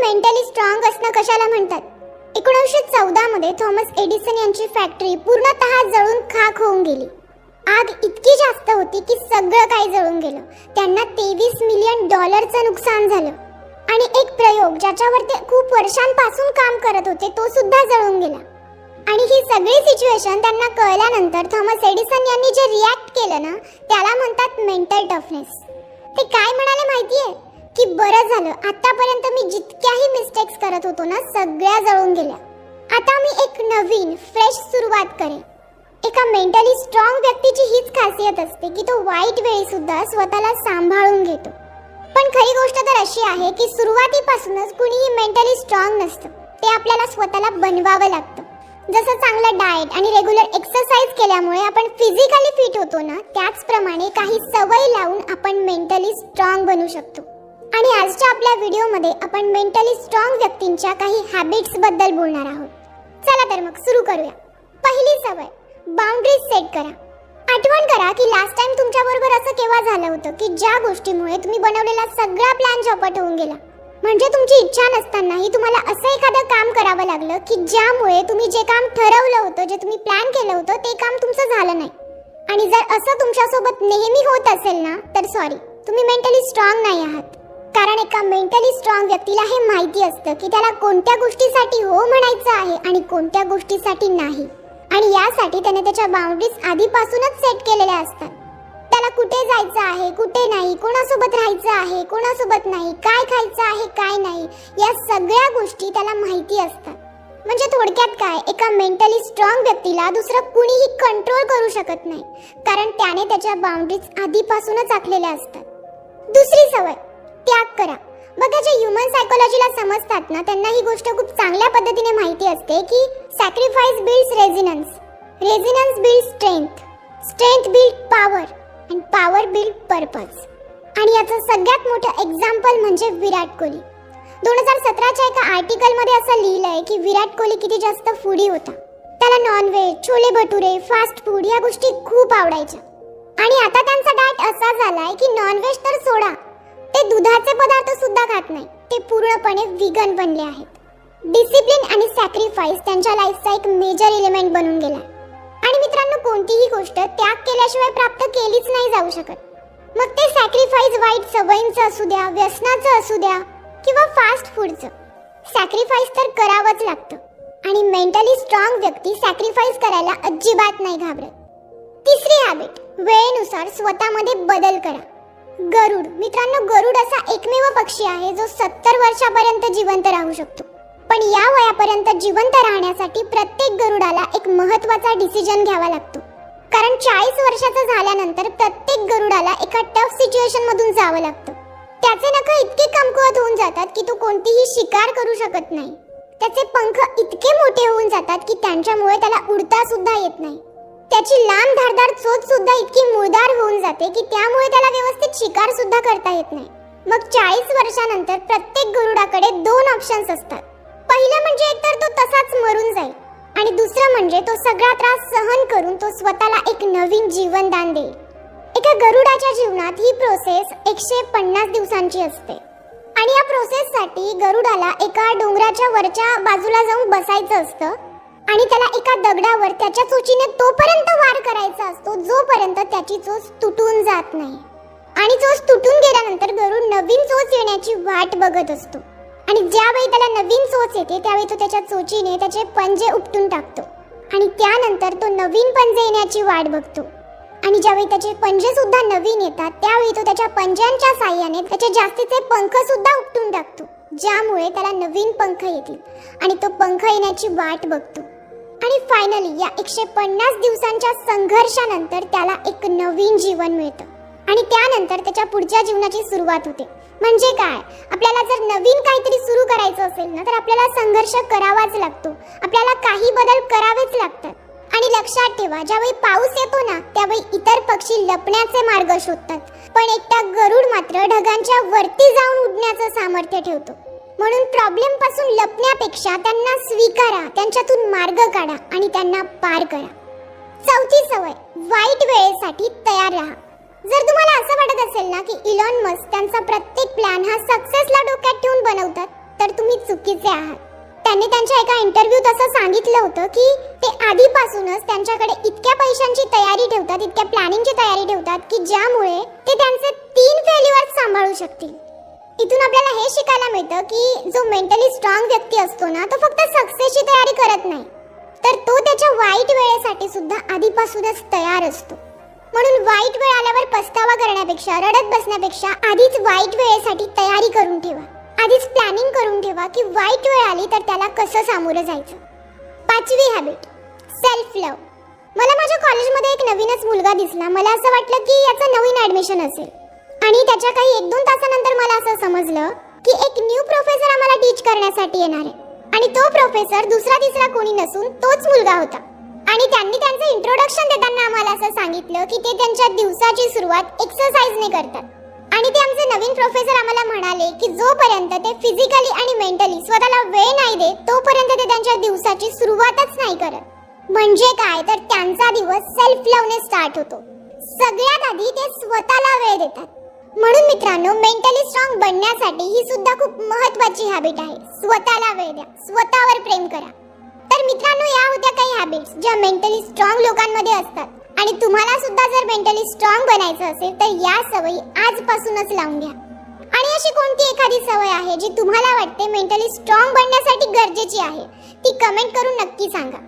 Mentally strong असणं कशाला म्हणतात? 1914 मध्ये थॉमस एडिसन यांची फॅक्टरी पूर्णतः जळून खाक होऊन गेली. आग इतकी जास्त होती की सगळं काही जळून गेलं. त्यांना $23 मिलियन नुकसान झालं आणि एक प्रयोग ज्याच्यावर ते खूप वर्षांपासून काम करत होते तो सुद्धा जळून गेला. आणि ही सगळी सिच्युएशन त्यांना कळल्यानंतर थॉमस एडिसन यांनी जे रिॲक्ट केलं ना त्याला म्हणतात मेंटल टफनेस. ते काय म्हणाले माहितीये की बरं झालं आतापर्यंत मी जितक्याही मिस्टेक्स करत होतो ना सगळ्या जळून गेल्या. आता मी एक नवीन फ्रेश सुरुवात करेन. एका मेंटली स्ट्रॉंग व्यक्तीची हीच खासियत असते की तो वाईट वेळी सुद्धा स्वतःला सांभाळून घेतो. पण खरी गोष्ट तर अशी आहे की सुरुवातीपासूनच कुणीही मेंटली स्ट्रॉंग नसतं. ते आपल्याला स्वतःला बनवावं लागतं. जसं चांगलं डाएट आणि रेग्युलर एक्सरसाइज केल्यामुळे आपण फिजिकली फिट होतो ना त्याचप्रमाणे काही सवय लावून आपण मेंटली स्ट्रॉंग बनू शकतो. आणि आजच्या आपल्या व्हिडिओमध्ये आपण मेंटली स्ट्रॉंग व्यक्तींच्या काही हॅबिट्स बद्दल बोलणार आहोत. चला तर मग सुरू करूया. पहिली सवय, बाउंड्रीज सेट करा. आठवण करा की लास्ट टाइम तुमच्या बरोबर असं केव्हा झालं होतं की ज्या गोष्टीमुळे तुम्ही बनवलेला सगळा प्लॅन चौपट होऊन गेला. म्हणजे तुमची इच्छा नसतानाही तुम्हाला असं एखादं काम करावं लागलं की ज्यामुळे तुम्ही जे काम ठरवलं होतं, जे तुम्ही प्लॅन केलं होतं ते काम तुमचं झालं नाही. आणि जर असं तुमच्यासोबत नेहमी होत असेल ना तर सॉरी, तुम्ही मेंटली स्ट्रॉंग नाही आहात. कारण एका मेंटली स्ट्रॉंग व्यक्तीला हे माहिती असतं की त्याला कोणत्या गोष्टीसाठी हो म्हणायचं आहे आणि कोणत्या गोष्टीसाठी नाही. आणि यासाठी त्याने त्याच्या बाउंड्रीज आधीपासूनच सेट केलेल्या असतात. त्याला कुठे जायचं आहे, कुठे नाही, कोणासोबत राहायचं आहे, कोणासोबत नाही, काय खायचं आहे, काय नाही, या सगळ्या गोष्टी त्याला माहिती असतात. म्हणजे थोडक्यात काय, एका मेंटली स्ट्रॉंग व्यक्तीला दुसरं कुणीही कंट्रोल करू शकत नाही. कारण त्याने त्याच्या बाउंड्रीज आधीपासूनच आखलेल्या असतात. दुसरी सवय, त्याग करा. बघा, जे ह्युमन सायकोलॉजीला समजतात ना त्यांना ही गोष्ट खूप चांगल्या पद्धतीने माहिती असते की sacrifice builds resilience, resilience builds strength, strength build power आणि पॉवर बिल्ड पर्पज. आणि याचं सगळ्यात मोठं एक्झाम्पल म्हणजे विराट कोहली. 2017च्या एका आर्टिकलमध्ये असं लिहिलंय की विराट कोहली किती जास्त फूडी होता. त्याला non veg, chole bhature, fast food या गोष्टी खूप आवडायच्या. आणि आता त्यांचा डाएट असा झालाय की नॉनव्हेज तर सोडा, ते दुधाचे पदार्थ सुद्धा खात नाही. ते पूर्णपणे व्हीगन बनले आहेत. डिसिप्लिन आणि सॅक्रिफाइस त्यांच्या लाईफचा एक मेजर एलिमेंट बनून गेलाय. आणि मित्रांनो, कोणतीही गोष्ट त्याग केल्याशिवाय प्राप्त केलीच नाही जाऊ शकत. मग ते सॅक्रिफाइस वाईट सवयींचं असू द्या, व्यसनाचं असू द्या किंवा फास्ट फूडचं, सॅक्रिफाइस तर करावंच लागतं. आणि मेंटली स्ट्रॉंग व्यक्ती सॅक्रिफाइस करायला अजिबात नाही घाबरत. तिसरी हॅबिट, वेळेनुसार स्वतःमध्ये बदल करा. गरुड, मित्रांनो, गरुड असा एकमेव पक्षी आहे जो 70 वर्षापर्यंत जिवंत राहू शकतो. पण या वयापर्यंत जिवंत राहण्यासाठी प्रत्येक गरुडाला एक महत्त्वाचा डिसिजन घ्यावा लागतो. कारण 40 वर्षाचं झाल्यानंतर प्रत्येक गरुडाला एका टफ सिच्युएशन मधून जावं लागतं. त्याचे नख इतके कमकुवत होऊन जातात की तो कोणतीही शिकार करू शकत नाही. त्याचे पंख इतके मोठे होऊन जातात की त्यांच्यामुळे त्याला उडता सुद्धा येत नाही. त्याची लांब धारदार चोच सुद्धा इतकी मुळदार होऊन जाते की त्यामुळे त्याला व्यवस्थित शिकार सुद्धा करता येत नाही. मग 40 वर्षानंतर प्रत्येक गरुडाकडे 2 ऑप्शन्स असतात. पहिलं म्हणजे एकतर तो तसाच मरून जाईल आणि दुसरं म्हणजे तो सगळा त्रास सहन करून तो स्वतःला एक नवीन जीवनदान देईल. एका गरुडाच्या जीवनात ही प्रोसेस 150 दिवसांची असते. आणि या प्रोसेससाठी गरुडाला एका डोंगराच्या वरच्या बाजूला जाऊन बसायचं असतं आणि त्याला एका दगडावर त्याच्या चोचीने तोपर्यंत वार करायचा असतो जोपर्यंत त्याची चोच तुटून जात नाही. आणि चोच तुटून गेल्यानंतर गरुड नवीन चोच येण्याची वाट बघत असतो. आणि ज्यावेळी त्याला नवीन चोच येते त्यावेळी तो त्याच्या चोचीने त्याचे पंजे उपटून टाकतो. आणि त्यानंतर तो नवीन पंजे येण्याची वाट बघतो. आणि ज्यावेळी त्याचे पंजे सुद्धा नवीन येतात त्यावेळी तो त्याच्या पंजांच्या साहाय्याने त्याचे जास्तीचे पंख सुद्धा उपटून टाकतो, ज्यामुळे त्याला नवीन पंख येतील. आणि तो पंख येण्याची वाट बघतो. आणि फायनली या 150 दिवसांच्या संघर्षानंतर त्याला एक नवीन जीवन मिळतं. आणि त्यानंतर त्याच्या पुढच्या जीवनाची सुरुवात होते. म्हणजे काय, आपल्याला जर नवीन काहीतरी सुरू करायचं असेल ना तर आपल्याला संघर्ष करावाच लागतो. आपल्याला काही बदल करावेच लागतात. आणि लक्षात ठेवा, ज्यावेळी पाऊस येतो ना त्यावेळी इतर पक्षी लपण्याचे मार्ग शोधतात, पण एकटा गरुड मात्र ढगांच्या वरती जाऊन उडण्याचं सामर्थ्य ठेवतो. म्हणून प्रॉब्लेम पासून लपण्यापेक्षा त्यांना स्वीकारा, त्यांच्यातून मार्ग काढा आणि त्यांना पार करा. चौथी सवय, वाईट वेळेसाठी तयार राहा. जर तुम्हाला असं वाटत असेल ना की इलॉन मस्क त्यांचा प्रत्येक प्लॅन हा सक्सेसला डोक्यात ठेवून बनवतात तर तुम्ही चुकीचे आहात. त्यांनी त्यांच्या एका इंटरव्ह्यूत असं सांगितलं होतं की ते आधीपासूनच त्यांच्याकडे इतक्या पैशांची तयारी ठेवतात, इतक्या प्लॅनिंगची तयारी ठेवतात की ज्यामुळे ते त्यांचे 3 फेल्युअर्स सांभाळू शकतील. इथून आपल्याला हे शिकायला मिळतं की जो मेंटली स्ट्रॉंग व्यक्ती असतो ना, तो फक्त सक्सेसची तयारी करत नाही, तर तो त्याच्या वाईट वेळेसाठी सुद्धा आधीपासूनच तयार असतो. म्हणून वाईट वेळ आल्यावर पस्तावा करण्यापेक्षा, रडत बसण्यापेक्षा आधीच वाईट वेळेसाठी तयारी करून ठेवा. आधीच प्लॅनिंग करून ठेवा की वाईट वेळ आली तर त्याला कसं सामोरं जायचं. 5वी हॅबिट, सेल्फ लव्ह. मला माझ्या कॉलेजमध्ये एक नवीनच मुलगा दिसला. मला असं वाटलं की याचं नवीन ॲडमिशन असेल आणि त्याच्या काही 1-2 तासानंतर मला असं समजलं की एक न्यू प्रोफेसर आम्हाला टीच करण्यासाठी येणार आहे आणि तो प्रोफेसर दुसरा तिसरा कोणी नसून तोच मुलगा होता. आणि त्यांनी त्यांचं इंट्रोडक्शन देताना आम्हाला असं सांगितलं की ते त्यांच्या दिवसाची सुरुवात एक्सरसाइजने करतात. आणि ते आमचे नवीन प्रोफेसर आम्हाला म्हणाले की जोपर्यंत ते फिजिकली आणि मेंटली स्वतःला वेळ नाही देत तोपर्यंत ते त्यांच्या दिवसाची सुरुवातच नाही करत. म्हणजे काय तर त्यांचा दिवस सेल्फ लव्हने स्टार्ट होतो. सगळ्यात आधी ते स्वतःला वेळ देतात. म्हणून मित्रांनो, मेंटली स्ट्रॉंग बनण्यासाठी ही सुद्धा खूप महत्त्वाची हॅबिट आहे. स्वतःला वेळ द्या, स्वतःवर प्रेम करा. तर मित्रांनो, या होत्या काही हॅबिट्स ज्या मेंटली स्ट्रॉंग लोकांमध्ये असतात. आणि तुम्हाला सुद्धा जर मेंटली स्ट्रॉंग बनायचं असेल तर या सवयी आजपासूनच लावून घ्या. आणि अशी कोणती एखादी सवय आहे जी तुम्हाला वाटते मेंटली स्ट्रॉंग बनण्यासाठी गरजेची आहे, ती कमेंट करून नक्की सांगा.